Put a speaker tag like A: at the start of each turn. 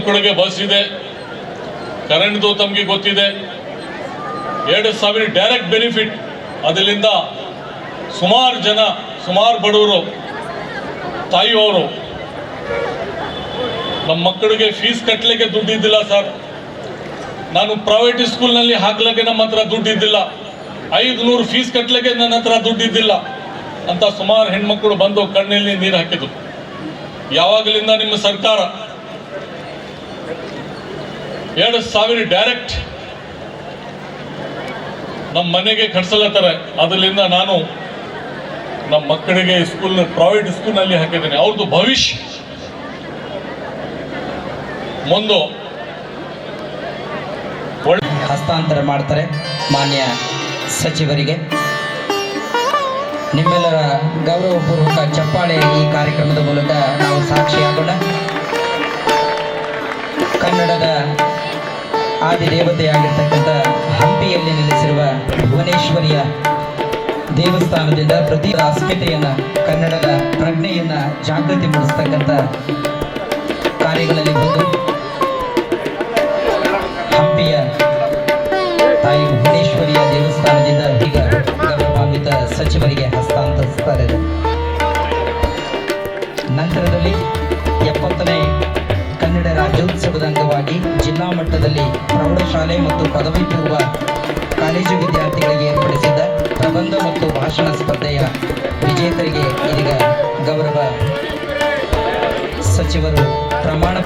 A: ಹೆಣ್ಮಕ್ಳಿಗೆ ಬಸ್ ಇದೆ, ಕರೆಂಟ್ದು ತಮಗೆ ಗೊತ್ತಿದೆ, 2,000 ಡೈರೆಕ್ಟ್ ಬೆನಿಫಿಟ್. ಅದರಿಂದ ಸುಮಾರು ಜನ, ಸುಮಾರು ಬಡವರು ತಾಯಿಯವರು ನಮ್ಮ ಮಕ್ಕಳಿಗೆ ಫೀಸ್ ಕಟ್ಟಲಿಕ್ಕೆ ದುಡ್ಡಿದ್ದಿಲ್ಲ ಸರ್, ನಾನು ಪ್ರೈವೇಟ್ ಸ್ಕೂಲ್ನಲ್ಲಿ ಹಾಕ್ಲಿಕ್ಕೆ ನಮ್ಮ ಹತ್ರ ದುಡ್ಡಿದ್ದಿಲ್ಲ, 500 ಫೀಸ್ ಕಟ್ಟಲಿಕ್ಕೆ ನನ್ನ ಹತ್ರ ದುಡ್ಡಿದ್ದಿಲ್ಲ ಅಂತ ಸುಮಾರು ಹೆಣ್ಮಕ್ಳು ಬಂದು ಕಣ್ಣಲ್ಲಿ ನೀರು ಹಾಕಿದ್ರು. ಯಾವಾಗಲಿಂದ ನಿಮ್ಮ ಸರ್ಕಾರ 2,000 ಡೈರೆಕ್ಟ್ ನಮ್ಮ ಮನೆಗೆ ಕಟ್ಸಲತ್ತಾರೆ, ಅದರಿಂದ ನಾನು ನಮ್ಮ ಮಕ್ಕಳಿಗೆ ಸ್ಕೂಲ್, ಪ್ರೈವೇಟ್ ಸ್ಕೂಲ್ನಲ್ಲಿ ಹಾಕಿದ್ದೇನೆ. ಅವ್ರದ್ದು ಭವಿಷ್ಯ ಮುಂದೆ
B: ಹಸ್ತಾಂತರ ಮಾಡ್ತಾರೆ ಮಾನ್ಯ ಸಚಿವರಿಗೆ. ನಿಮ್ಮೆಲ್ಲರ ಗೌರವಪೂರ್ವಕ ಚಪ್ಪಾಳೆ ಈ ಕಾರ್ಯಕ್ರಮದ ಮೂಲಕ ನಾವು ಸಾಕ್ಷಿಯಾಗೋಣ. ಕನ್ನಡದ ಆದಿದೇವತೆಯಾಗಿರ್ತಕ್ಕಂಥ ಹಂಪಿಯಲ್ಲಿ ನೆಲೆಸಿರುವ ಭುವನೇಶ್ವರಿಯ ದೇವಸ್ಥಾನದಿಂದ ಪ್ರತಿ ಅಸ್ಮಿತೆಯನ್ನು, ಕನ್ನಡದ ಪ್ರಜ್ಞೆಯನ್ನು ಜಾಗೃತಿ ಮೂಡಿಸ್ತಕ್ಕಂಥ ಕಾರ್ಯಗಳಲ್ಲಿ ಬಂದು ಹಂಪಿಯ ತಾಯಿ ಭುವನೇಶ್ವರಿಯ ದೇವಸ್ಥಾನದಿಂದ ಈಗ ಗೌರವಾನ್ವಿತ ಸಚಿವರಿಗೆ ಹಸ್ತಾಂತರಿಸ್ತಾರೆ. ನಂತರದಲ್ಲಿ 70ನೇ ಕನ್ನಡ ರಾಜ್ಯೋತ್ಸವದ ಅಂಗವಾಗಿ ಜಿಲ್ಲಾ ಮಟ್ಟದಲ್ಲಿ ಪ್ರೌಢಶಾಲೆ ಮತ್ತು ಪದವಿ ಪೂರ್ವ ಕಾಲೇಜು ವಿದ್ಯಾರ್ಥಿಗಳಿಗೆ ಏರ್ಪಡಿಸಿದ್ದ ಪ್ರಬಂಧ ಮತ್ತು ಭಾಷಣ ಸ್ಪರ್ಧೆಯ ವಿಜೇತರಿಗೆ ಇದೀಗ ಗೌರವ ಸಚಿವರು ಪ್ರಮಾಣ